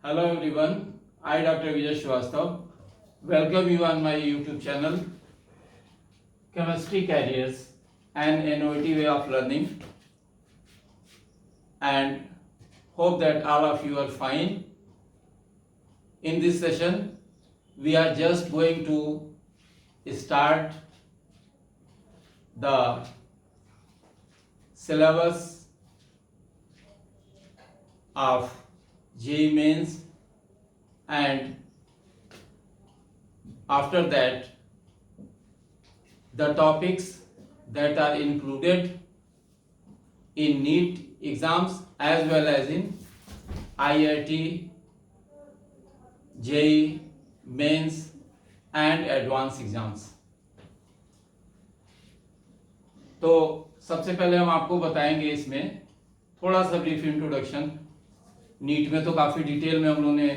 Hello everyone, I Dr. Vijay Srivastav welcome you on my YouTube channel Chemistry Careers an Innovative Way of Learning, and hope that all of you are fine. In this session we are just going to start the syllabus of JEE Mains, and after that the topics that are included in NEET exams as well as in IIT, JEE Mains and advanced exams. तो सबसे पहले हम आपको बताएंगे इसमें थोड़ा सा brief introduction. NEET में तो काफ़ी डिटेल में हम लोगों ने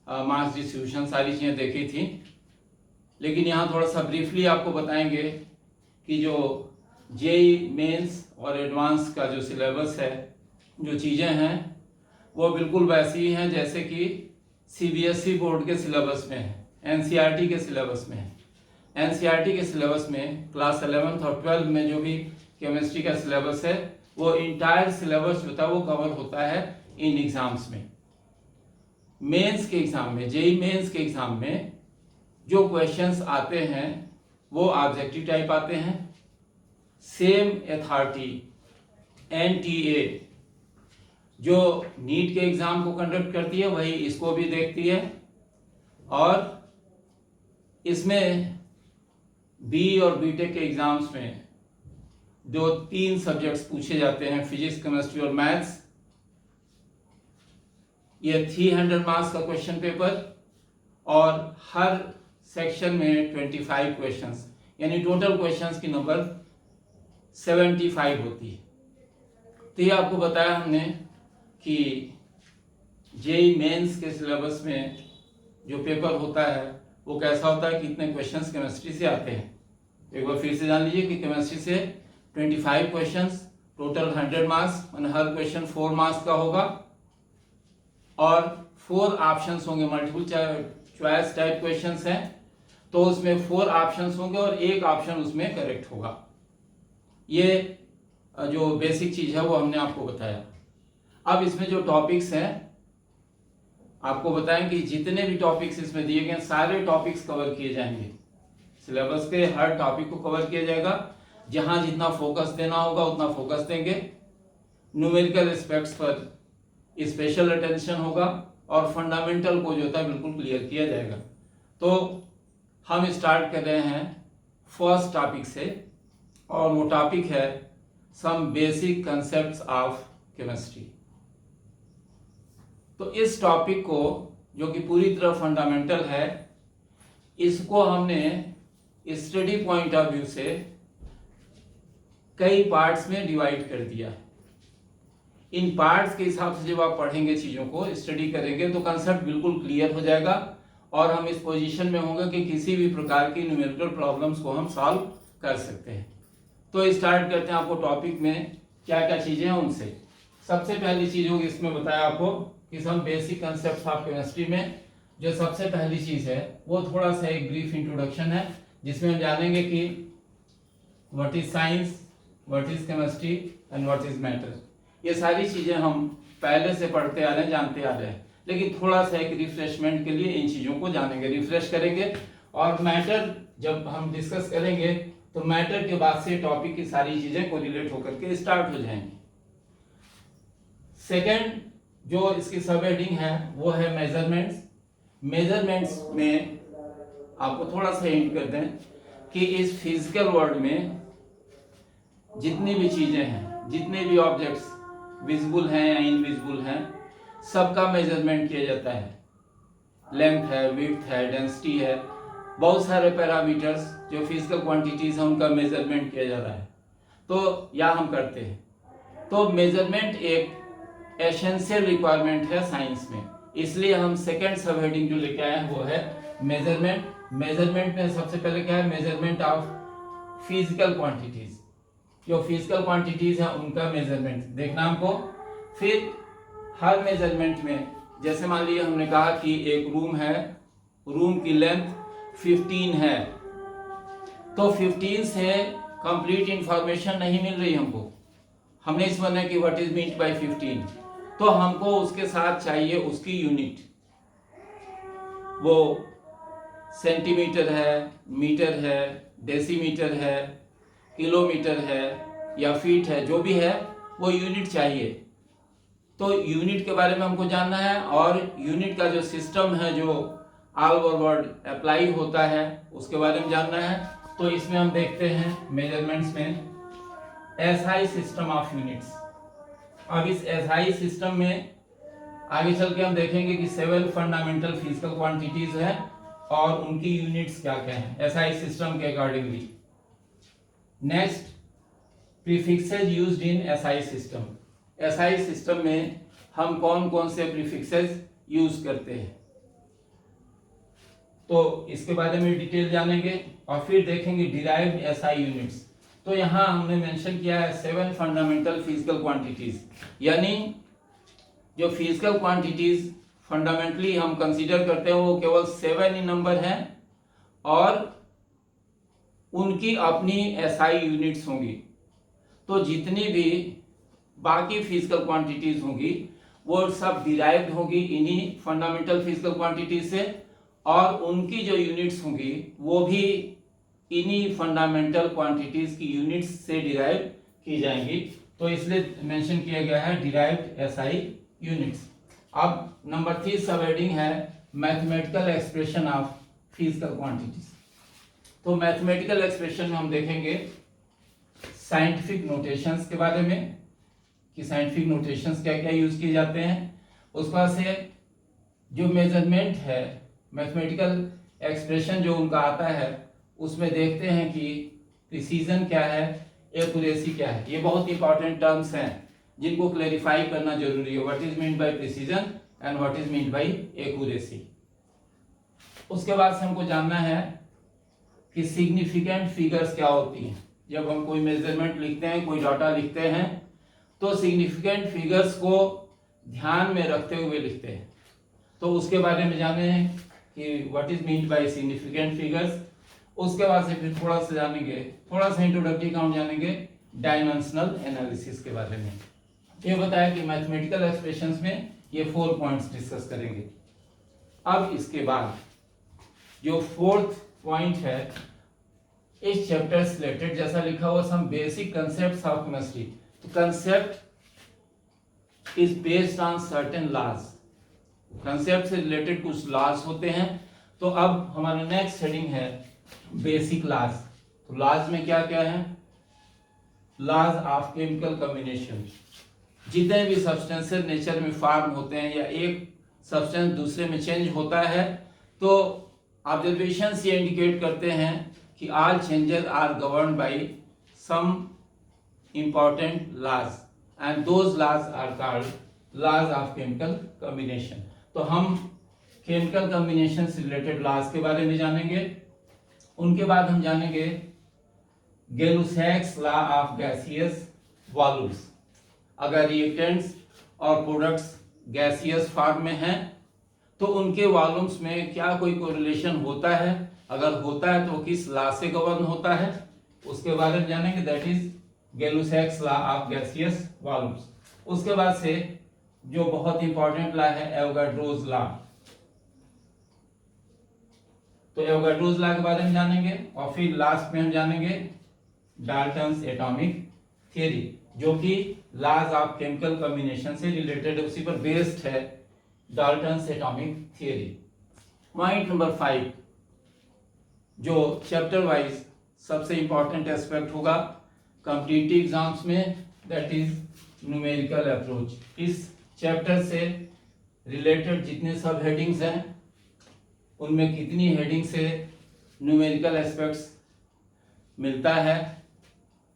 मार्क्स डिस्ट्रीब्यूशन सारी चीज़ें देखी थी, लेकिन यहाँ थोड़ा सा ब्रीफली आपको बताएंगे कि जो जेई मेंस और एडवांस का जो सिलेबस है, जो चीज़ें हैं वो बिल्कुल वैसी ही हैं जैसे कि सीबीएसई बोर्ड के सिलेबस में है, एनसीईआरटी के सिलेबस में है। एनसीईआरटी के सिलेबस में क्लास 11th और 12th में जो भी केमिस्ट्री का सिलेबस है वो इंटायर सिलेबस जो था वो कवर होता है इन एग्जाम्स में। मेंस के एग्जाम में, जेई मेंस के एग्जाम में जो क्वेश्चंस आते हैं वो ऑब्जेक्टिव टाइप आते हैं। सेम अथॉरिटी एनटीए जो नीट के एग्जाम को कंडक्ट करती है वही इसको भी देखती है, और इसमें बी और बीटेक के एग्जाम्स में जो 3 सब्जेक्ट्स पूछे जाते हैं, फिजिक्स, केमिस्ट्री और मैथ्स, ये 300 मार्क्स का क्वेश्चन पेपर और हर सेक्शन में 25 क्वेश्चंस, यानी टोटल क्वेश्चंस की नंबर 75 होती है। तो ये आपको बताया हमने कि जेई मेंस के सिलेबस में जो पेपर होता है वो कैसा होता है, कितने क्वेश्चंस केमिस्ट्री से आते हैं। एक बार फिर से जान लीजिए कि केमिस्ट्री से 25 क्वेश्चंस, टोटल 100 मार्क्स, मतलब हर क्वेश्चन 4 मार्क्स का होगा और 4 ऑप्शंस होंगे। मल्टीपल चॉइस टाइप क्वेश्चंस हैं तो उसमें 4 ऑप्शंस होंगे और एक ऑप्शन उसमें करेक्ट होगा। ये जो बेसिक चीज है वो हमने आपको बताया। अब इसमें जो टॉपिक्स हैं आपको बताएं कि जितने भी टॉपिक्स इसमें दिए गए सारे टॉपिक्स कवर किए जाएंगे। सिलेबस के हर टॉपिक को कवर किया जाएगा। जहां जितना फोकस देना होगा उतना फोकस देंगे। न्यूमेरिकल एस्पेक्ट्स पर स्पेशल अटेंशन होगा और फंडामेंटल को जो होता है बिल्कुल क्लियर किया जाएगा। तो हम स्टार्ट कर रहे हैं फर्स्ट टॉपिक से, और वो टॉपिक है some basic concepts of chemistry. तो इस टॉपिक को जो कि पूरी तरह फंडामेंटल है, इसको हमने स्टडी पॉइंट ऑफ व्यू से कई पार्ट्स में डिवाइड कर दिया है। इन पार्ट्स के हिसाब से जब आप पढ़ेंगे, चीजों को स्टडी करेंगे तो कंसेप्ट बिल्कुल क्लियर हो जाएगा और हम इस पोजीशन में होंगे कि किसी भी प्रकार की न्यूमेरिकल प्रॉब्लम्स को हम सॉल्व कर सकते हैं। तो स्टार्ट करते हैं आपको टॉपिक में क्या क्या चीजें हैं उनसे। सबसे पहली चीज होगी, इसमें बताया आपको कि some basic concepts of chemistry में जो सबसे पहली चीज है वो थोड़ा सा एक ब्रीफ इंट्रोडक्शन है, जिसमें हम जानेंगे कि what is science, what is chemistry and what is matter. ये सारी चीजें हम पहले से पढ़ते आ रहे हैं, जानते आ रहे हैं, लेकिन थोड़ा सा एक रिफ्रेशमेंट के लिए इन चीजों को जानेंगे, रिफ्रेश करेंगे। और मैटर जब हम डिस्कस करेंगे तो मैटर के बाद से टॉपिक की सारी चीजें कोरिलेट होकर के स्टार्ट हो जाएंगी। सेकंड जो इसकी सब हेडिंग है वो है मेजरमेंट्स। मेजरमेंट्स में आपको थोड़ा सा हिंट कर दें कि इस फिजिकल वर्ल्ड में जितनी भी चीजें हैं, जितने भी ऑब्जेक्ट्स विजिबल हैं या इनविजिबल हैं, सबका मेजरमेंट किया जाता है। लेंथ है, विड्थ है, डेंसिटी है, बहुत सारे पैरामीटर्स जो फिजिकल क्वांटिटीज हैं उनका मेजरमेंट किया जा रहा है। तो या हम करते हैं। तो मेजरमेंट एक एसेंशियल रिक्वायरमेंट है साइंस में, इसलिए हम सेकंड सब हेडिंग जो लेके आए हैं वो है मेजरमेंट। मेजरमेंट में सबसे पहले क्या है, मेजरमेंट ऑफ फिजिकल क्वांटिटीज। जो फिजिकल क्वांटिटीज हैं उनका मेजरमेंट देखना हमको। फिर हर मेजरमेंट में जैसे मान लीजिए हमने कहा कि एक रूम है, रूम की लेंथ 15 है, तो 15 से कंप्लीट इंफॉर्मेशन नहीं मिल रही हमको। हमने इस बना कि व्हाट इज मीन्ड बाय 15, तो हमको उसके साथ चाहिए उसकी यूनिट, वो सेंटीमीटर है, मीटर है, डेसीमीटर है, किलोमीटर है या फीट है, जो भी है वो यूनिट चाहिए। तो यूनिट के बारे में हमको जानना है, और यूनिट का जो सिस्टम है जो ऑल ओवर वर्ल्ड अप्लाई होता है उसके बारे में जानना है। तो इसमें हम देखते हैं मेजरमेंट्स में एसआई सिस्टम ऑफ यूनिट्स। अब इस एसआई सिस्टम में आगे चल के हम देखेंगे कि 7 फंडामेंटल फिजिकल क्वांटिटीज है और उनकी यूनिट्स क्या क्या है एसआई सिस्टम के accordingly. Next, prefixes used in SI system. SI system में हम कौन कौन से प्रीफिक्सेज यूज करते हैं, तो इसके बारे में डिटेल जानेंगे। और फिर देखेंगे डिराइव्ड एसआई यूनिट्स। तो यहाँ हमने मेंशन किया है 7 फंडामेंटल फिजिकल क्वांटिटीज, यानी जो फिजिकल क्वांटिटीज फंडामेंटली हम कंसीडर करते हैं वो केवल 7 ही नंबर हैं, और उनकी अपनी एसआई यूनिट्स होंगी। तो जितनी भी बाकी फिजिकल क्वांटिटीज होंगी वो सब डिराइव्ड होंगी इन्हीं फंडामेंटल फिजिकल क्वांटिटीज से, और उनकी जो यूनिट्स होंगी वो भी इन्हीं फंडामेंटल क्वांटिटीज की यूनिट्स से डिराइव की जाएंगी। तो इसलिए मेंशन किया गया है डिराइव्ड एसआई यूनिट्स। अब नंबर 3 सब हेडिंग है mathematical expression of physical quantities. तो मैथमेटिकल एक्सप्रेशन में हम देखेंगे साइंटिफिक नोटेशंस के बारे में कि साइंटिफिक नोटेशंस क्या क्या यूज किए जाते हैं। उसके बाद से जो मेजरमेंट है, मैथमेटिकल एक्सप्रेशन जो उनका आता है उसमें देखते हैं कि प्रिसीजन क्या है, एक्यूरेसी क्या है। ये बहुत इंपॉर्टेंट टर्म्स हैं जिनको क्लेरिफाई करना जरूरी है। What is meant by precision and what is meant by accuracy. उसके बाद से हमको जानना है कि सिग्निफिकेंट फिगर्स क्या होती हैं। जब हम कोई मेजरमेंट लिखते हैं, कोई डाटा लिखते हैं, तो सिग्निफिकेंट फिगर्स को ध्यान में रखते हुए लिखते हैं। तो उसके बारे में जाने हैं कि what is meant by significant figures. उसके बाद से फिर थोड़ा सा जानेंगे, थोड़ा सा इंट्रोडक्टरी काउंट जानेंगे डायमेंशनल एनालिसिस के बारे में। ये बताया कि मैथमेटिकल एक्सप्रेशंस में ये 4 पॉइंट्स डिस्कस करेंगे। अब इसके बाद जो 4th पॉइंट है इस चैप्टर से रिलेटेड, जैसा लिखा हुआ some basic concepts of chemistry. तो concept is based on certain laws. Concept से रिलेटेड कुछ लॉज होते हैं। तो अब हमारा नेक्स्ट हेडिंग है बेसिक लॉज। तो लॉज में क्या क्या है? Laws of chemical combination. जितने भी सब्सटेंसेस नेचर में फॉर्म होते हैं या एक सब्सटेंस दूसरे में चेंज होता है, तो ऑब्जर्वेशंस ये इंडिकेट करते हैं कि all changes are governed by some important laws and those laws are called laws of chemical combination. तो हम केमिकल कॉम्बिनेशन से रिलेटेड लॉज के बारे में जानेंगे। उनके बाद हम जानेंगे Gay Lussac's law of gaseous volumes. अगर रिएक्टेंट्स और प्रोडक्ट्स गैसियस फॉर्म में हैं तो उनके वॉल्यूम्स में क्या कोई कोरिलेशन होता है, अगर होता है तो किस लॉ से गवर्न होता है, उसके बारे में जानेंगे। That is Gay Lussac's law of gaseous volumes. उसके बाद से जो बहुत इंपॉर्टेंट लॉ है एवोगाड्रोज लॉ। तो एवोगाड्रोज लॉ के बारे में जानेंगे और फिर लास्ट में हम जानेंगे डाल्टन्स एटॉमिक थ्योरी, जो कि लॉज ऑफ केमिकल कॉम्बिनेशन से रिलेटेड है, उसी पर बेस्ड है Dalton's atomic theory. Point number 5 जो चैप्टर वाइज सबसे इंपॉर्टेंट एस्पेक्ट होगा कॉम्पिटिटिव एग्जाम्स में, दैट इज न्यूमेरिकल अप्रोच। इस चैप्टर से रिलेटेड जितने सब हेडिंग्स हैं उनमें कितनी हेडिंग से न्यूमेरिकल एस्पेक्ट्स मिलता है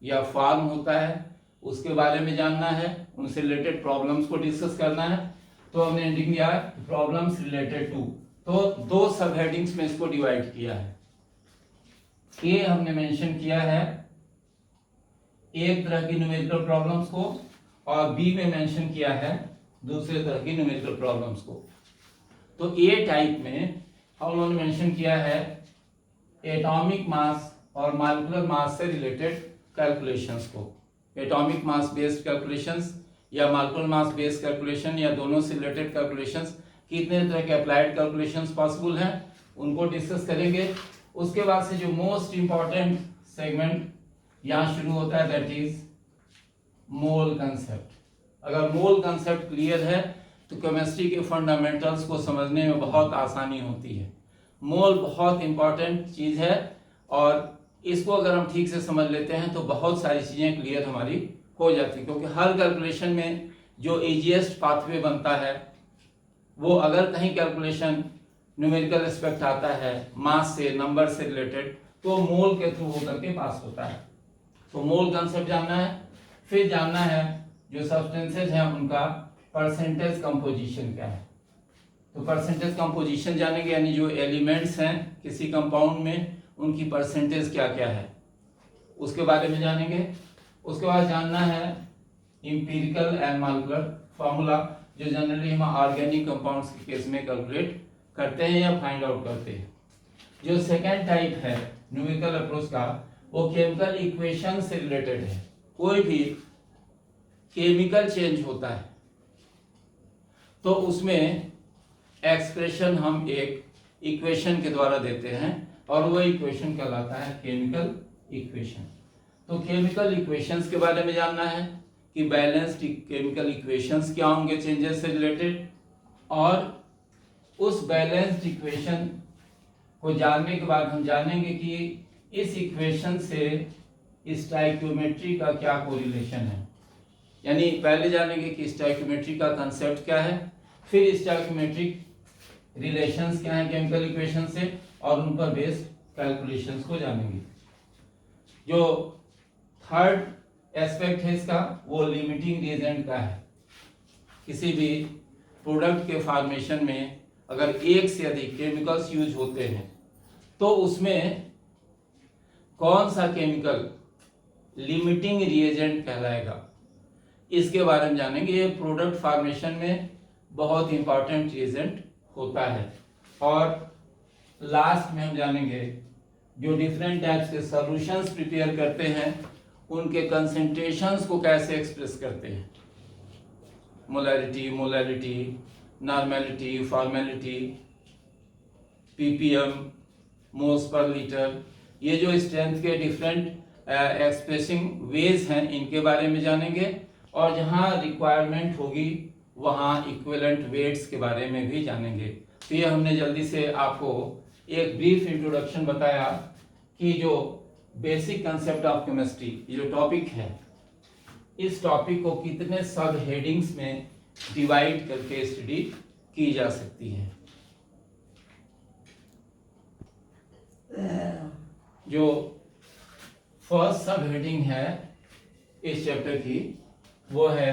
या फॉर्म होता है उसके बारे में जानना है, उनसे रिलेटेड प्रॉब्लम्स को डिस्कस करना है। तो हमने हेडिंग दिया है प्रॉब्लम्स रिलेटेड टू। तो 2 सब हेडिंग्स में इसको डिवाइड किया है। ए हमने मेंशन किया है एक तरह की न्यूमेरिकल प्रॉब्लम्स को, और बी में मेंशन किया है दूसरे तरह की न्यूमेरिकल प्रॉब्लम्स को। तो ए टाइप में हम लोगों ने मेंशन किया है एटॉमिक मास और मॉलिक्यूलर मास से रिलेटेड कैलकुलेशंस को। एटॉमिक मास बेस्ड कैलकुलेशंस या मॉलिक्यूलर मास बेस्ड कैलकुलेशन या दोनों से रिलेटेड कैलकुलेशंस, कितने तरह के अप्लाइड कैलकुलेशंस पॉसिबल हैं उनको डिस्कस करेंगे। उसके बाद से जो मोस्ट इंपॉर्टेंट सेगमेंट यहाँ शुरू होता है दैट इज मोल कंसेप्ट। अगर मोल कंसेप्ट क्लियर है तो केमिस्ट्री के फंडामेंटल्स को समझने में बहुत आसानी होती है। मोल बहुत इंपॉर्टेंट चीज़ है और इसको अगर हम ठीक से समझ लेते हैं तो बहुत सारी चीज़ें क्लियर हमारी हो जाती है, क्योंकि हर कैलकुलेशन में जो इजीएस्ट पाथवे बनता है वो अगर कहीं कैलकुलेशन न्यूमेरिकल एस्पेक्ट आता है मास से नंबर से रिलेटेड तो मोल के थ्रू होकर के पास होता है। तो मोल कंसेप्ट जानना है, फिर जानना है जो सब्सटेंसेज हैं उनका परसेंटेज कंपोजिशन क्या है। तो परसेंटेज कंपोजिशन जानेंगे, यानी जो एलिमेंट्स हैं किसी कंपाउंड में उनकी परसेंटेज क्या क्या है उसके बारे में जानेंगे। उसके बाद जानना है इंपीरिकल एंड मॉलिक्यूलर फार्मूला, जो जनरली हम ऑर्गेनिक कंपाउंड्स के केस में कैलकुलेट करते हैं या फाइंड आउट करते हैं। जो सेकेंड टाइप है न्यूमेरिकल अप्रोच का वो केमिकल इक्वेशन से रिलेटेड है। कोई भी केमिकल चेंज होता है तो उसमें एक्सप्रेशन हम एक इक्वेशन के द्वारा देते हैं और वो इक्वेशन कहलाता है केमिकल इक्वेशन। तो केमिकल इक्वेशंस के बारे में जानना है कि बैलेंस्ड केमिकल इक्वेशंस क्या होंगे चेंजेस से रिलेटेड, और उस बैलेंस्ड इक्वेशन को जानने के बाद हम जानेंगे कि इस इक्वेशन से स्टोइकियोमेट्री का क्या कोरिलेशन है। यानी पहले जानेंगे कि स्टोइकियोमेट्री का कंसेप्ट क्या है, फिर स्टोइकियोमेट्रिक रिलेशंस क्या है केमिकल इक्वेशन से, और उन पर बेस्ड कैलकुलेशंस को जानेंगे। जो थर्ड एस्पेक्ट है इसका वो लिमिटिंग रिएजेंट का है। किसी भी प्रोडक्ट के फॉर्मेशन में अगर एक से अधिक केमिकल्स यूज होते हैं तो उसमें कौन सा केमिकल लिमिटिंग रिएजेंट कहलाएगा, इसके बारे में जानेंगे। ये प्रोडक्ट फॉर्मेशन में बहुत इंपॉर्टेंट रिएजेंट होता है। और लास्ट में हम जानेंगे जो डिफरेंट टाइप्स के सॉल्यूशंस प्रिपेयर करते हैं उनके कंसंट्रेशंस को कैसे एक्सप्रेस करते हैं, molarity, molarity, normality, formality, ppm, moles per litre, ये जो स्ट्रेंथ के डिफरेंट एक्सप्रेसिंग वेज हैं इनके बारे में जानेंगे। और जहाँ रिक्वायरमेंट होगी वहाँ इक्विवेलेंट वेट्स के बारे में भी जानेंगे। तो ये हमने जल्दी से आपको एक ब्रीफ इंट्रोडक्शन बताया कि जो बेसिक कंसेप्ट ऑफ केमिस्ट्री ये जो टॉपिक है इस टॉपिक को कितने सब हेडिंग्स में डिवाइड करके स्टडी की जा सकती है। जो फर्स्ट सब हेडिंग है इस चैप्टर की वो है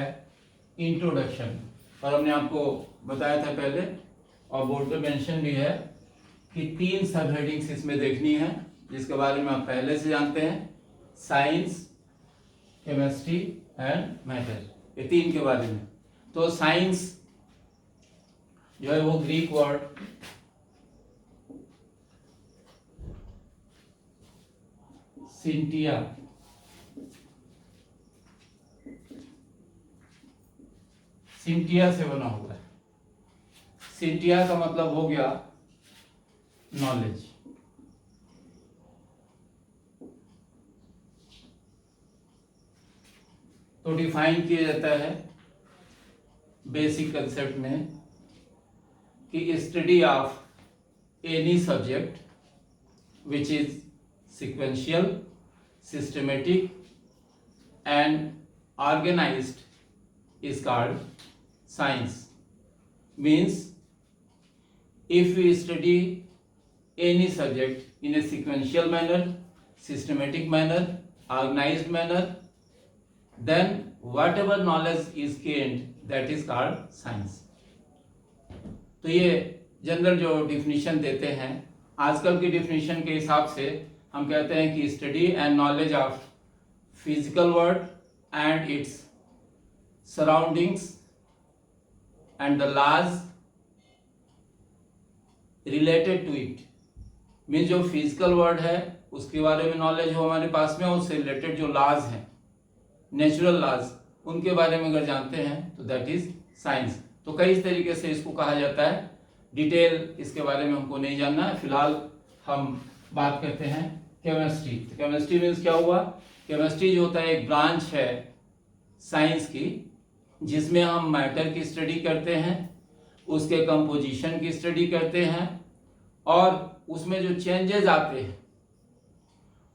इंट्रोडक्शन, और हमने आपको बताया था पहले और बोर्ड पे मेंशन भी है कि 3 सब हेडिंग्स इसमें देखनी है जिसके बारे में आप पहले से जानते हैं, साइंस, केमिस्ट्री एंड मैटर, ये 3 के बारे में। तो साइंस जो है वो ग्रीक वर्ड सिंटिया, सिंटिया से बना हुआ है। सिंटिया का मतलब हो गया नॉलेज। तो डिफाइन किया जाता है बेसिक कंसेप्ट में कि study of any subject which is sequential, systematic and organized is called science. Means if we study any subject in a sequential manner, systematic manner, organized manner, then whatever knowledge is gained that is called science. तो ये general जो definition देते हैं, आजकल की definition के हिसाब से हम कहते हैं कि study and knowledge of physical world and its surroundings and the laws related to it, means जो फिजिकल वर्ल्ड है उसके बारे में नॉलेज हो हमारे पास में, उससे रिलेटेड जो लॉज हैं, नेचुरल लॉज, उनके बारे में अगर जानते हैं तो दैट इज साइंस। तो कई तरीके से इसको कहा जाता है, डिटेल इसके बारे में हमको नहीं जानना है। फिलहाल हम बात करते हैं केमिस्ट्री। तो केमिस्ट्री मीन्स क्या हुआ? केमिस्ट्री जो होता है एक ब्रांच है साइंस की, जिसमें हम मैटर की स्टडी करते हैं, उसके कंपोजिशन की स्टडी करते हैं, और उसमें जो चेंजेस आते हैं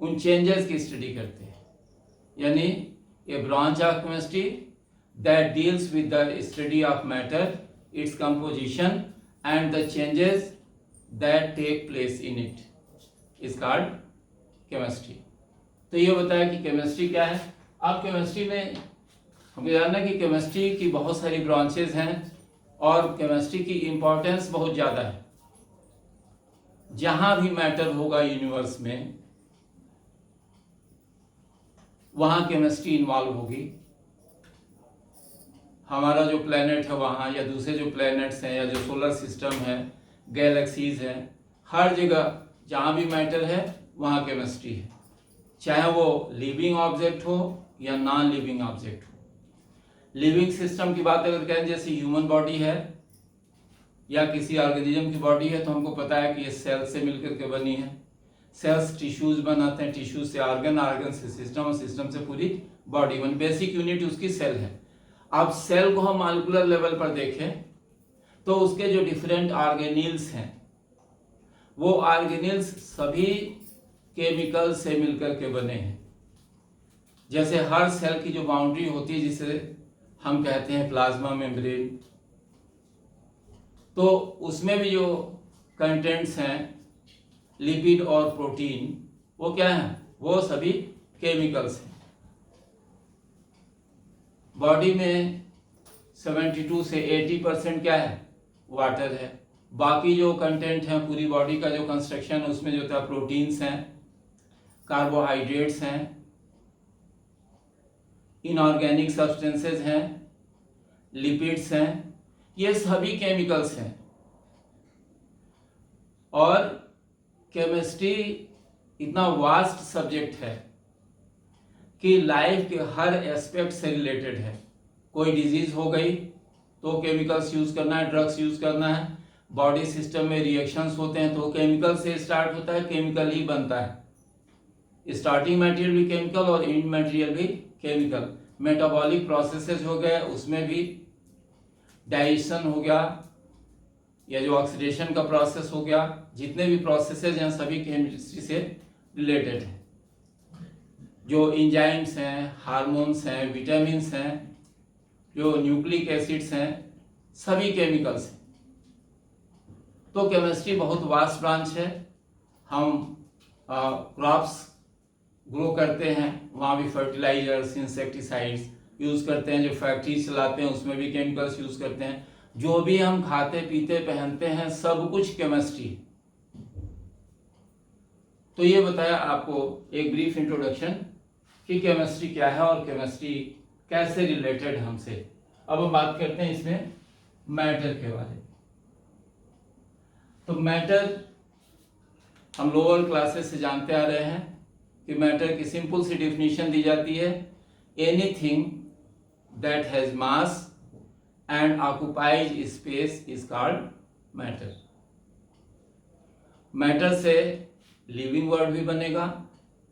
उन चेंजेस की स्टडी करते हैं। यानी a branch of chemistry that deals with the study of matter, its composition and the changes that take place in it is called chemistry. तो ये बताया कि केमिस्ट्री क्या है। अब केमिस्ट्री में हमको जानना है कि केमिस्ट्री की बहुत सारी ब्रांचेस हैं और केमिस्ट्री की इम्पोर्टेंस बहुत ज़्यादा है। जहां भी मैटर होगा यूनिवर्स में वहां केमिस्ट्री इन्वॉल्व होगी। हमारा जो प्लेनेट है वहां, या दूसरे जो प्लेनेट्स हैं, या जो सोलर सिस्टम है, गैलेक्सीज हैं, हर जगह जहां भी मैटर है वहां केमिस्ट्री है, चाहे वो लिविंग ऑब्जेक्ट हो या नॉन लिविंग ऑब्जेक्ट हो। लिविंग सिस्टम की बात अगर करें, जैसे ह्यूमन बॉडी है या किसी ऑर्गेनिज्म की बॉडी है, तो हमको पता है कि ये सेल से मिलकर के बनी है। सेल्स टिश्यूज बनाते हैं, टिश्यूज से ऑर्गन, ऑर्गन से सिस्टम, और सिस्टम से पूरी बॉडी। वन बेसिक यूनिट उसकी सेल है। अब सेल को हम मॉलिक्यूलर लेवल पर देखें तो उसके जो डिफरेंट ऑर्गेनील्स हैं, वो ऑर्गेनील्स सभी केमिकल से मिलकर के बने हैं। जैसे हर सेल की जो बाउंड्री होती है, जिसे हम कहते हैं प्लाज्मा मेम्ब्रेन, तो उसमें भी जो कंटेंट्स हैं लिपिड और प्रोटीन, वो क्या है? वो सभी केमिकल्स हैं। बॉडी में 72 से 80% क्या है? वाटर है। बाकी जो कंटेंट है पूरी बॉडी का जो कंस्ट्रक्शन है उसमें जो होता है प्रोटीन्स हैं, कार्बोहाइड्रेट्स हैं, इनऑर्गेनिक सब्सटेंसेस हैं, लिपिड्स हैं, ये सभी केमिकल्स हैं। और केमिस्ट्री इतना वास्ट सब्जेक्ट है कि लाइफ के हर एस्पेक्ट से रिलेटेड है। कोई डिजीज हो गई तो केमिकल्स यूज करना है, ड्रग्स यूज करना है। बॉडी सिस्टम में रिएक्शंस होते हैं तो केमिकल से स्टार्ट होता है, केमिकल ही बनता है। स्टार्टिंग मटेरियल भी केमिकल और एंड मटेरियल भी केमिकल। मेटाबॉलिक प्रोसेसेस हो गए, उसमें भी डाइजेशन हो गया या जो ऑक्सीडेशन का प्रोसेस हो गया, जितने भी प्रोसेसेस हैं सभी केमिस्ट्री से रिलेटेड हैं। जो एंजाइम्स हैं, हार्मोन्स हैं, विटामिन्स हैं, जो न्यूक्लिक एसिड्स हैं, सभी केमिकल्स हैं। तो केमिस्ट्री बहुत वास्ट ब्रांच है। हम क्रॉप्स ग्रो करते हैं, वहाँ भी फर्टिलाइजर्स, इंसेक्टिसाइड्स यूज़ करते हैं। जो फैक्ट्रीज चलाते हैं उसमें भी केमिकल्स यूज़ करते हैं। जो भी हम खाते पीते पहनते हैं सब कुछ केमिस्ट्री। तो ये बताया आपको एक ब्रीफ इंट्रोडक्शन कि केमिस्ट्री क्या है और केमिस्ट्री कैसे रिलेटेड हमसे। अब हम बात करते हैं इसमें मैटर के बारे में। तो मैटर हम लोअर क्लासेस से जानते आ रहे हैं कि मैटर की सिंपल सी डिफिनीशन दी जाती है, anything that has mass and occupies space is called matter. Matter से लिविंग वर्ड भी बनेगा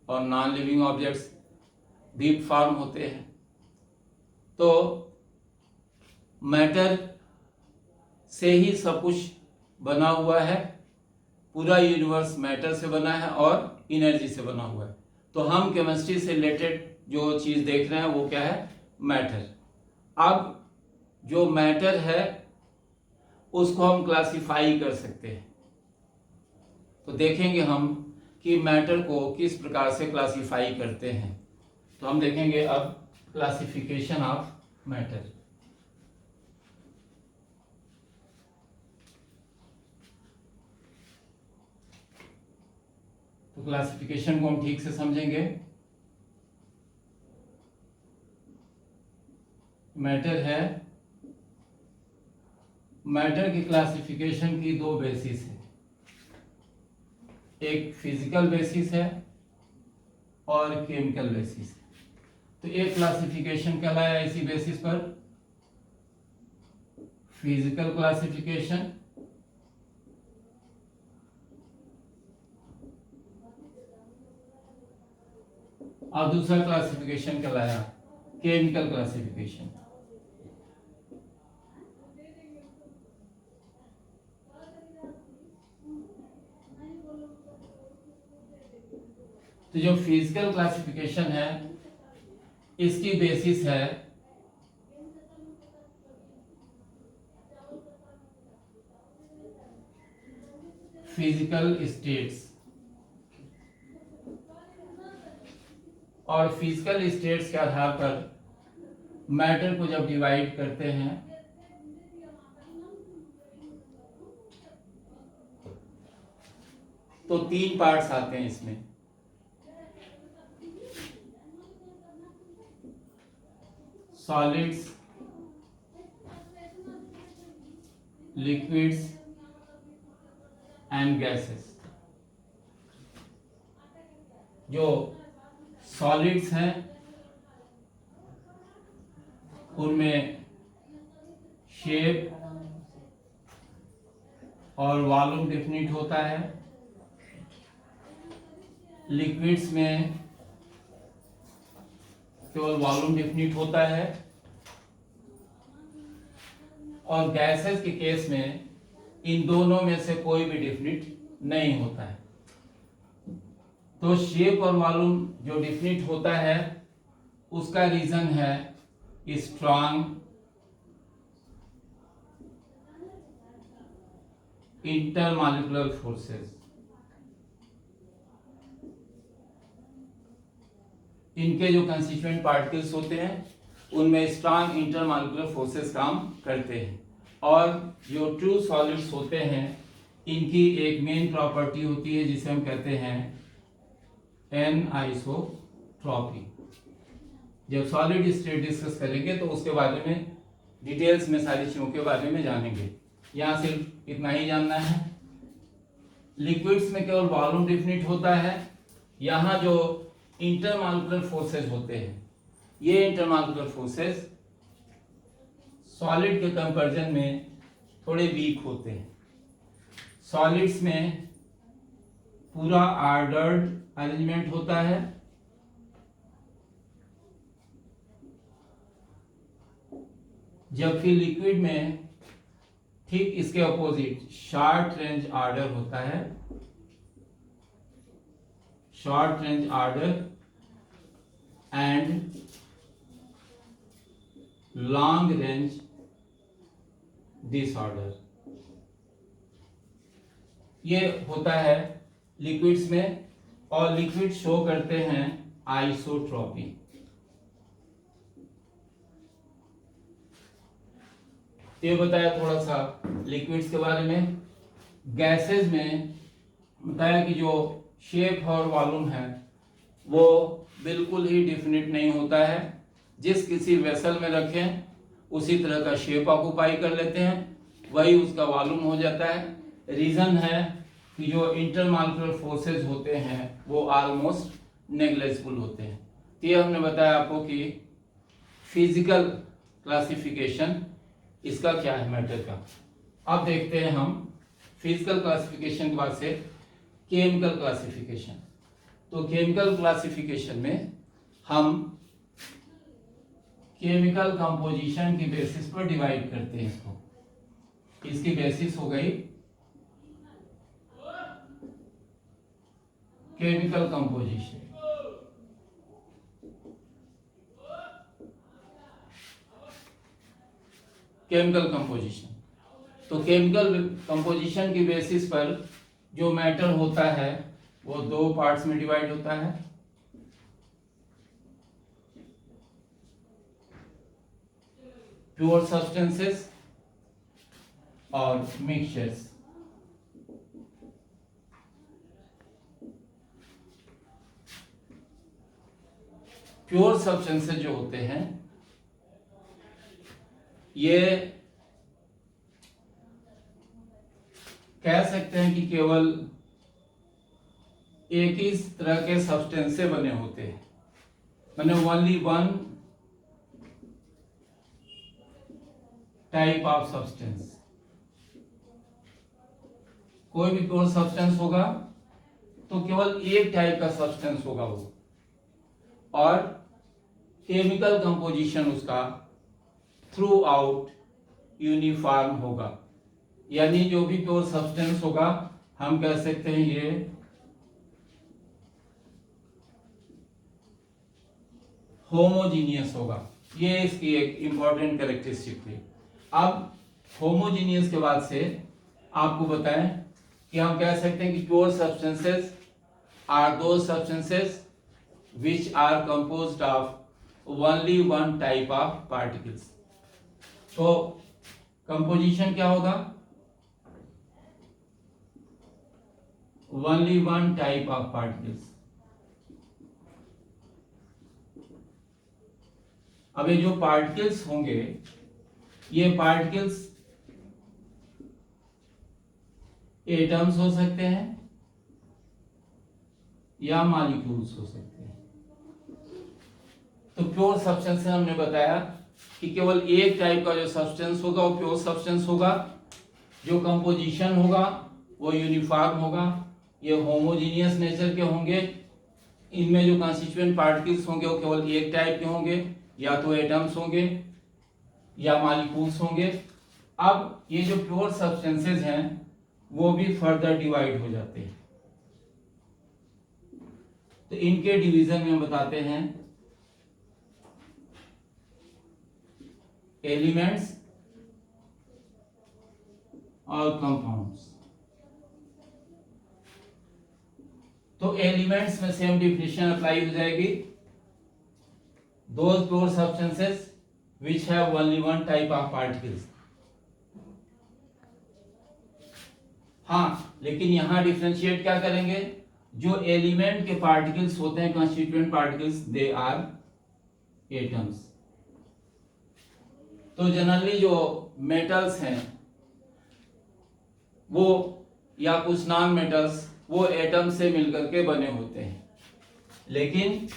और नॉन लिविंग ऑब्जेक्ट्स भी फॉर्म होते हैं। तो मैटर से ही सब कुछ बना हुआ है। पूरा यूनिवर्स मैटर से बना है और एनर्जी से बना हुआ है। तो हम केमिस्ट्री से रिलेटेड जो चीज़ देख रहे हैं वो क्या है? मैटर। अब जो मैटर है उसको हम क्लासिफाई कर सकते हैं। तो देखेंगे हम कि मैटर को किस प्रकार से क्लासिफाई करते हैं। तो हम देखेंगे अब क्लासिफिकेशन ऑफ मैटर। तो क्लासिफिकेशन को हम ठीक से समझेंगे। मैटर है मैटर की क्लासिफिकेशन की दो बेसिस है, एक फिजिकल बेसिस है और केमिकल बेसिस है। तो एक क्लासिफिकेशन कहलाया इसी बेसिस पर फिजिकल क्लासिफिकेशन, और दूसरा क्लासिफिकेशन कहलाया केमिकल क्लासिफिकेशन। तो जो फिजिकल क्लासिफिकेशन है इसकी बेसिस है फिजिकल स्टेट्स, और फिजिकल स्टेट्स के आधार पर मैटर को जब डिवाइड करते हैं तो तीन पार्ट्स आते हैं इसमें। Solids, liquids and gases. जो सॉलिड्स हैं उनमें शेप और वॉल्यूम डिफिनिट होता है। लिक्विड्स में केवल वॉल्यूम डिफिनिट होता है, और गैसेस के केस में इन दोनों में से कोई भी डिफिनिट नहीं होता है। तो शेप और वॉल्यूम जो डिफिनिट होता है उसका रीजन है स्ट्रॉन्ग इंटरमॉलिक्यूलर फोर्सेस। इनके जो कंस्टिट्यूएंट पार्टिकल्स होते हैं उनमें स्ट्रॉन्ग इंटरमॉलिक्यूलर फोर्सेस काम करते हैं। और जो ट्रू सॉलिड्स होते हैं इनकी एक मेन प्रॉपर्टी होती है जिसे हम कहते हैं एनआइसोट्रॉपी। जब सॉलिड स्टेट डिस्कस करेंगे तो उसके बारे में डिटेल्स में सारी चीजों के बारे में जानेंगे। यहाँ सिर्फ इतना ही जानना है। लिक्विड्स में केवल वॉल्यूम डिफिनिट होता है। यहाँ जो इंटरमॉलिक्यूलर फोर्सेस होते हैं ये इंटरमॉलिक्यूलर फोर्सेस सॉलिड के कंपैरिजन में थोड़े वीक होते हैं। सॉलिड्स में पूरा ऑर्डर्ड अरेंजमेंट होता है, जबकि लिक्विड में ठीक इसके अपोजिट शॉर्ट रेंज ऑर्डर होता है। Short range order and long range disorder ये होता है लिक्विड्स में, और लिक्विड शो करते हैं आइसोट्रॉपी। ये बताया थोड़ा सा लिक्विड्स के बारे में। गैसेस में बताया कि जो शेप और वॉल्यूम है वो बिल्कुल ही डिफिनिट नहीं होता है। जिस किसी वेसल में रखें उसी तरह का शेप ऑक्यूपाई कर लेते हैं, वही उसका वॉल्यूम हो जाता है। रीजन है कि जो इंटरमॉलिक्यूलर फोर्सेस होते हैं वो ऑलमोस्ट नेग्लिजिबल होते हैं। तो ये हमने बताया आपको कि फिजिकल क्लासिफिकेशन इसका क्या है मैटर का। अब देखते हैं हम फिजिकल क्लासिफिकेशन के बाद से केमिकल क्लासिफिकेशन। तो केमिकल क्लासिफिकेशन में हम केमिकल कंपोजिशन की बेसिस पर डिवाइड करते हैं इसको। इसकी बेसिस हो गई केमिकल कंपोजिशन। केमिकल कंपोजिशन, तो केमिकल कंपोजिशन की बेसिस पर जो मैटर होता है वो दो पार्ट्स में डिवाइड होता है। प्योर सब्सटेंसेस और मिक्सचर्स। प्योर सब्सटेंसेस जो होते हैं ये सकते हैं कि केवल एक ही तरह के सब्सटेंस से बने होते हैं, माने only one type of substance. कोई भी प्योर सब्सटेंस होगा तो केवल एक टाइप का सब्सटेंस होगा वो, और केमिकल कंपोजिशन उसका थ्रू आउट यूनिफॉर्म होगा। यानी जो भी प्योर सब्सटेंस होगा हम कह सकते हैं ये होमोजीनियस होगा। ये इसकी एक इंपॉर्टेंट कैरेक्टरिस्टिक थी। अब होमोजीनियस के बाद से आपको बताएं कि हम कह सकते हैं कि प्योर सब्सटेंसेस आर दो substances which are composed of only one type of particles। तो कंपोजिशन क्या होगा? only one type of particles। अब ये जो पार्टिकल्स होंगे, ये पार्टिकल्स एटम्स हो सकते हैं या मॉलिक्यूल्स हो सकते हैं। तो प्योर सब्सटेंस से हमने बताया कि केवल एक टाइप का जो सब्सटेंस होगा वो प्योर सब्सटेंस होगा, जो कंपोजिशन होगा वो यूनिफॉर्म होगा, ये होमोजीनियस नेचर के होंगे, इनमें जो कॉन्स्टिट्यूएंट पार्टिकल्स होंगे वो केवल एक टाइप के होंगे, या तो एटम्स होंगे या मॉलिक्यूल्स होंगे। अब ये जो प्योर सब्सटेंसेस हैं वो भी फर्दर डिवाइड हो जाते हैं। तो इनके डिवीजन में बताते हैं एलिमेंट्स और कंपाउंड्स। तो एलिमेंट्स में सेम डिफिनेशन अप्लाई हो जाएगी, those pure substances which have only one type of particles। हाँ, लेकिन यहां डिफरेंशिएट क्या करेंगे? जो एलिमेंट के पार्टिकल्स होते हैं constituent particles, they are atoms. तो जनरली जो मेटल्स हैं वो या कुछ नॉन मेटल्स वो एटम से मिलकर के बने होते हैं, लेकिन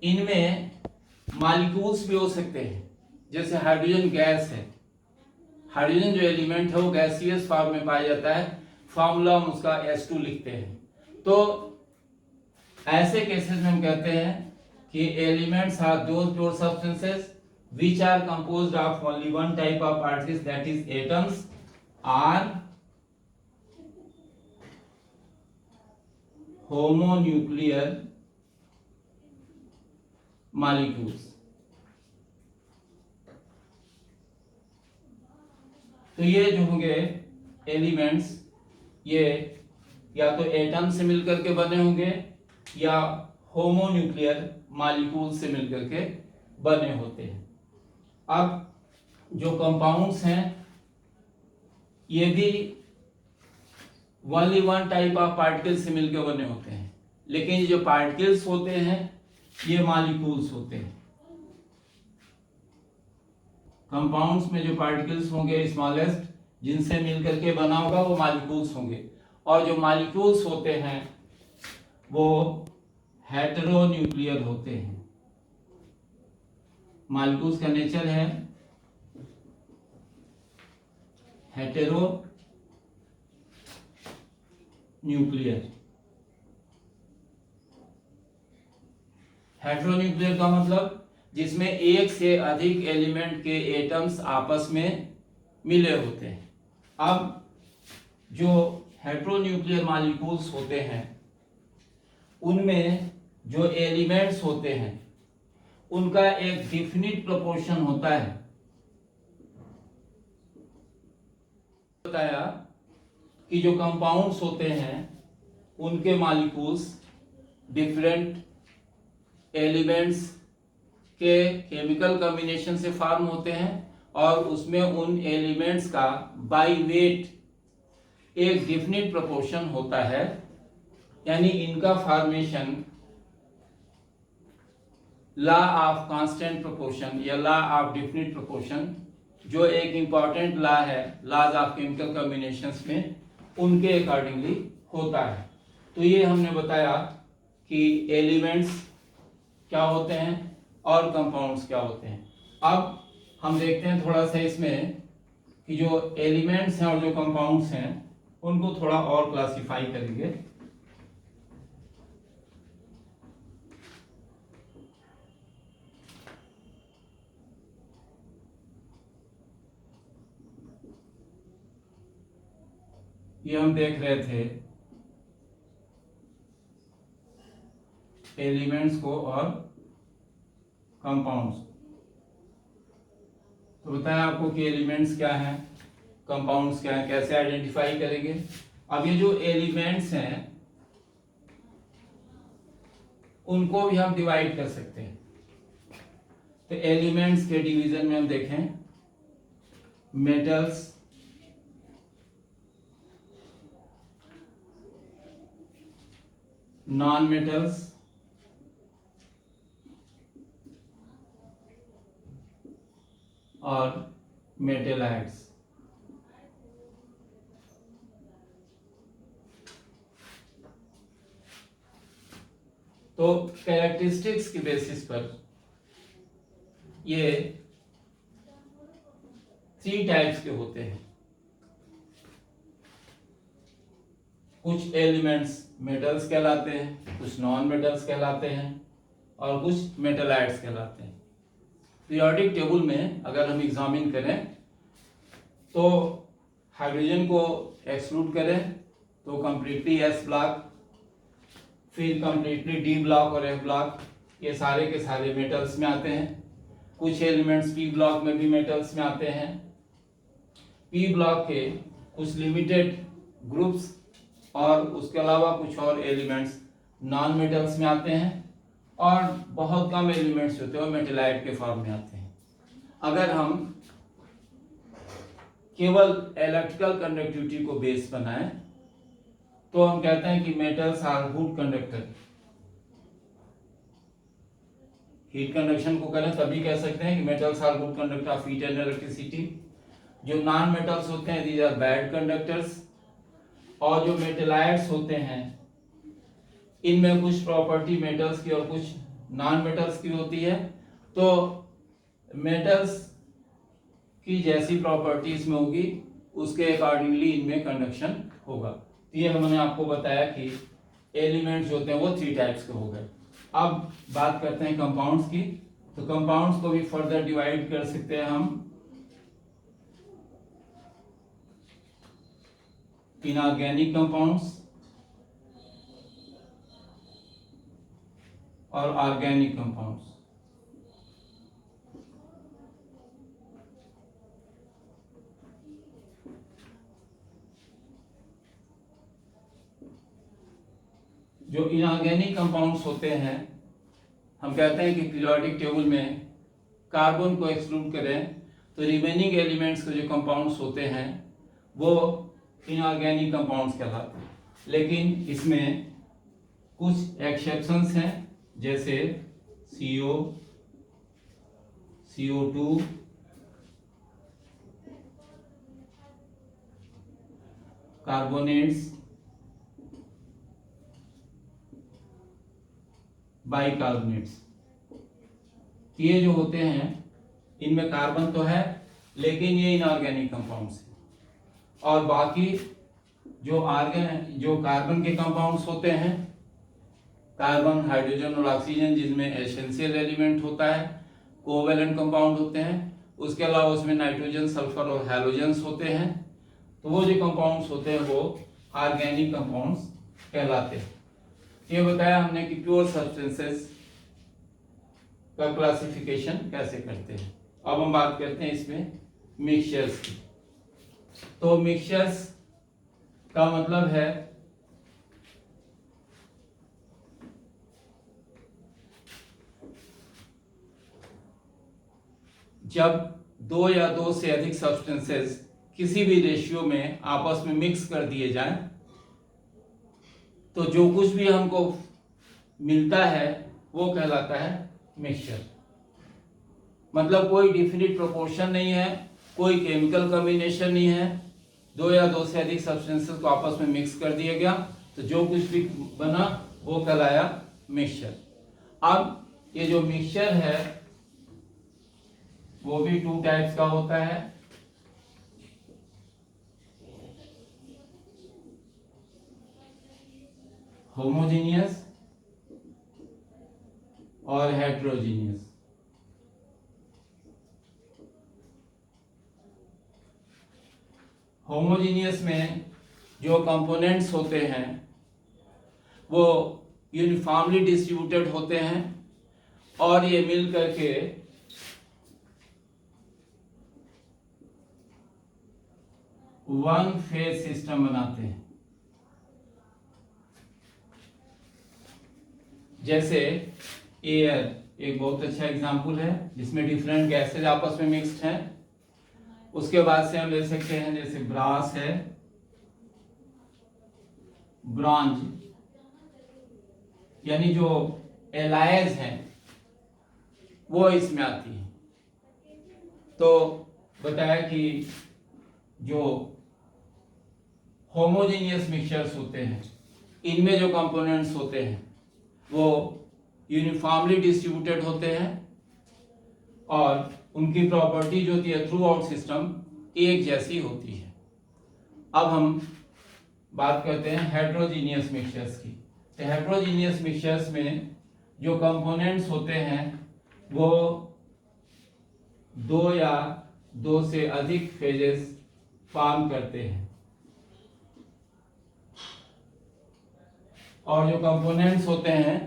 इनमें मॉलिक्यूल्स भी हो सकते हैं। जैसे हाइड्रोजन गैस है, हाइड्रोजन जो एलिमेंट है वो गैसियस फॉर्म में पाया जाता है, फॉर्मूला हम उसका H2 लिखते हैं। तो ऐसे केसेस में हम कहते हैं कि elements are those pure substances which are composed of only one type of particles, that is atoms, are homonuclear molecules। तो ये जो होंगे एलिमेंट्स, ये या तो एटम से मिलकर के बने होंगे या होमोन्यूक्लियर मॉलिक्यूल से मिलकर के बने होते हैं। अब जो कंपाउंड्स हैं ये भी only one type of particle से मिलकर बने होते हैं, लेकिन ये जो पार्टिकल्स होते हैं ये मॉलिक्यूल्स होते हैं। कंपाउंड्स में जो पार्टिकल्स होंगे स्मॉलेस्ट जिनसे मिलकर के बना होगा वो मॉलिक्यूल्स होंगे, और जो मॉलिक्यूल्स होते हैं वो हेटेरोन्यूक्लियर होते हैं। मॉलिक्यूल्स का नेचर है हेटेरोन्यूक्लियर। हेटेरोन्यूक्लियर का मतलब जिसमें एक से अधिक एलिमेंट के एटम्स आपस में मिले होते हैं। अब जो हेटेरोन्यूक्लियर मॉलिक्यूल्स होते हैं उनमें जो एलिमेंट्स होते हैं उनका एक डिफिनिट प्रोपोर्शन होता है। बताया कि जो कंपाउंड्स होते हैं उनके मॉलिक्यूल्स डिफरेंट एलिमेंट्स के केमिकल कॉम्बिनेशन से फॉर्म होते हैं, और उसमें उन एलिमेंट्स का बाय वेट एक डिफिनिट प्रोपोर्शन होता है। यानी इनका formation law of constant proportion या लॉ ऑफ डिफिनिट प्रोपोर्शन, जो एक इंपॉर्टेंट लॉ है लॉज ऑफ केमिकल कॉम्बिनेशंस में, उनके अकॉर्डिंगली होता है। तो ये हमने बताया कि एलिमेंट्स क्या होते हैं और कंपाउंड्स क्या होते हैं। अब हम देखते हैं थोड़ा सा इसमें कि जो एलिमेंट्स हैं और जो कंपाउंड्स हैं उनको थोड़ा और क्लासिफाई करेंगे। ये हम देख रहे थे एलिमेंट्स को और कंपाउंड्स। तो बताया आपको कि एलिमेंट्स क्या हैं, कंपाउंड्स क्या हैं, कैसे आइडेंटिफाई करेंगे। अब ये जो एलिमेंट्स हैं उनको भी हम डिवाइड कर सकते हैं। तो एलिमेंट्स के डिवीजन में हम देखें मेटल्स, नॉन मेटल्स और मेटेलाइट्स। तो कैरेक्टरिस्टिक्स की बेसिस पर ये 3 टाइप्स के होते हैं। कुछ एलिमेंट्स मेटल्स कहलाते हैं, कुछ नॉन मेटल्स कहलाते हैं और कुछ मेटेलाइट्स कहलाते हैं। पीरियोडिक टेबल में अगर हम एग्जामिन करें तो हाइड्रोजन को एक्सक्लूड करें तो कंप्लीटली एस ब्लॉक, फिर कंप्लीटली डी ब्लॉक और एफ ब्लॉक, ये सारे के सारे मेटल्स में आते हैं। कुछ एलिमेंट्स पी ब्लॉक में भी मेटल्स में आते हैं। पी ब्लॉक के कुछ लिमिटेड ग्रुप्स और उसके अलावा कुछ और एलिमेंट्स नॉन मेटल्स में आते हैं और बहुत कम एलिमेंट्स होते हैं वो मेटेलाइट के फॉर्म में आते हैं। अगर हम केवल इलेक्ट्रिकल कंडक्टिविटी को बेस बनाएं तो हम कहते हैं कि metals are good conductor. Heat conduction को करें तभी कह सकते हैं कि metals are good conductor of heat and electricity. जो नॉन मेटल्स होते हैं दीज आर बैड कंडक्टर्स। और जो मेटेलाइट्स होते हैं इनमें कुछ प्रॉपर्टी मेटल्स की और कुछ नॉन मेटल्स की होती है। तो मेटल्स की जैसी प्रॉपर्टी इसमें होगी उसके अकॉर्डिंगली इनमें कंडक्शन होगा। तो ये हमने आपको बताया कि एलिमेंट्स होते हैं वो 3 टाइप्स के हो गए। अब बात करते हैं कंपाउंड्स की। तो कंपाउंड्स को भी फर्दर डिवाइड कर सकते हैं हम इनऑर्गेनिक कंपाउंड्स और ऑर्गेनिक कंपाउंड्स। जो इनऑर्गेनिक कंपाउंड्स होते हैं हम कहते हैं कि पीरियोडिक टेबल में कार्बन को एक्सक्लूड करें तो रिमेनिंग एलिमेंट्स के जो कंपाउंड्स होते हैं वो इनऑर्गेनिक कंपाउंड्स कहलाते हैं। लेकिन इसमें कुछ एक्सेप्शंस हैं जैसे CO, CO2, कार्बोनेट्स, बाइकार्बोनेट्स। ये जो होते हैं इनमें कार्बन तो है लेकिन ये इनऑर्गेनिक कंपाउंड्स हैं। और बाकी जो कार्बन के कंपाउंड्स होते हैं, कार्बन, हाइड्रोजन और ऑक्सीजन जिसमें एसेंशियल एलिमेंट होता है, कोवेलेंट कंपाउंड होते हैं। उसके अलावा उसमें नाइट्रोजन, सल्फर और हैलोजेंस होते हैं। तो वो जो कंपाउंड्स होते हैं वो ऑर्गेनिक कंपाउंड्स कहलाते हैं। ये बताया हमने कि प्योर सब्सटेंसेस का क्लासिफिकेशन कैसे करते हैं। अब हम बात करते हैं इसमें मिक्सचर्स की। तो मिक्सचर्स का मतलब है जब 2 या 2 से अधिक सब्सटेंसेस किसी भी रेशियो में आपस में मिक्स कर दिए जाएं तो जो कुछ भी हमको मिलता है वो कहलाता है मिक्सचर। मतलब कोई डिफिनिट प्रोपोर्शन नहीं है, कोई केमिकल कॉम्बिनेशन नहीं है, दो या दो से अधिक सब्सटेंसेस को आपस में मिक्स कर दिया गया तो जो कुछ भी बना वो कहलाया मिक्सचर। अब ये जो मिक्सचर है वो भी टू टाइप्स का होता है, होमोजेनियस और हेट्रोजीनियस। होमोजेनियस में जो कंपोनेंट्स होते हैं वो यूनिफॉर्मली डिस्ट्रीब्यूटेड होते हैं और ये मिल करके वन फेज सिस्टम बनाते हैं। जैसे एयर एक बहुत अच्छा एग्जांपल है जिसमें डिफरेंट गैसेज आपस में मिक्स्ड हैं। उसके बाद से हम ले सकते हैं जैसे ब्रास है, ब्रॉन्ज, यानी जो एलाइज हैं वो इसमें आती है। तो बताया कि जो होमोजेनियस मिक्सचर्स होते हैं इनमें जो कंपोनेंट्स होते हैं वो यूनिफॉर्मली डिस्ट्रीब्यूटेड होते हैं और उनकी प्रॉपर्टी जो होती है थ्रू आउट सिस्टम एक जैसी होती है। अब हम बात करते हैं हेट्रोजीनियस मिक्सचर्स की। तो हेट्रोजीनियस मिक्सचर्स में जो कंपोनेंट्स होते हैं वो दो या दो से अधिक फेजेस फॉर्म करते हैं और जो कंपोनेंट्स होते हैं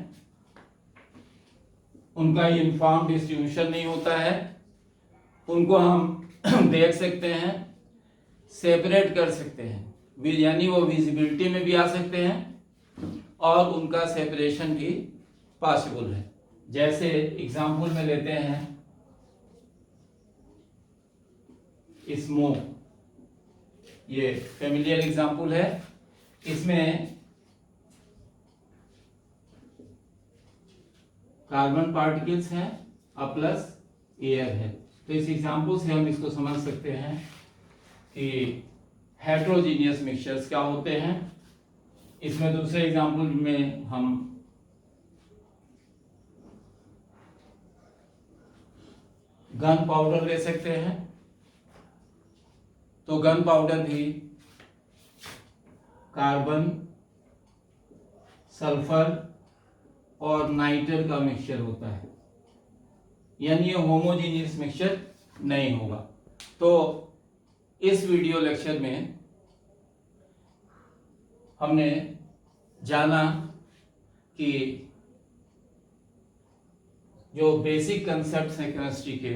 उनका यूनिफॉर्म डिस्ट्रीब्यूशन नहीं होता है। उनको हम देख सकते हैं, सेपरेट कर सकते हैं, यानी वो विजिबिलिटी में भी आ सकते हैं और उनका सेपरेशन भी पॉसिबल है। जैसे एग्जांपल में लेते हैं स्मोक, ये फेमिलियर एग्जांपल है। इसमें कार्बन पार्टिकल्स हैं और प्लस एयर है। तो इस एग्जांपल से हम इसको समझ सकते हैं कि हेट्रोजीनियस मिक्सचर्स क्या होते हैं। इसमें दूसरे एग्जांपल में हम गन पाउडर ले सकते हैं। तो गन पाउडर भी कार्बन, सल्फर और नाइट्रल का मिक्सचर होता है, यानी ये होमोजेनियस मिक्सचर नहीं होगा। तो इस वीडियो लेक्चर में हमने जाना कि जो बेसिक कंसेप्ट्स हैं केमिस्ट्री के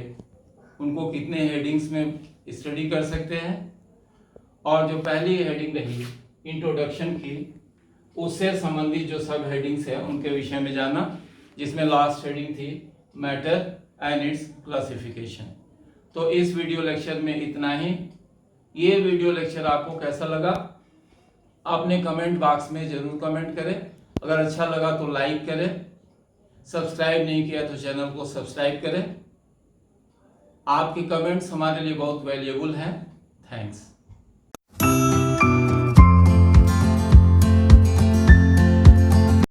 उनको कितने हेडिंग्स में स्टडी कर सकते हैं और जो पहली हेडिंग रही इंट्रोडक्शन की उससे संबंधित जो सब हेडिंग्स है उनके विषय में जाना, जिसमें लास्ट हेडिंग थी मैटर एंड इट्स क्लासिफिकेशन। तो इस वीडियो लेक्चर में इतना ही। ये वीडियो लेक्चर आपको कैसा लगा आपने कमेंट बॉक्स में जरूर कमेंट करें। अगर अच्छा लगा तो लाइक करें, सब्सक्राइब नहीं किया तो चैनल को सब्सक्राइब करें। आपके कमेंट्स हमारे लिए बहुत वैल्यूएबल हैं। थैंक्स।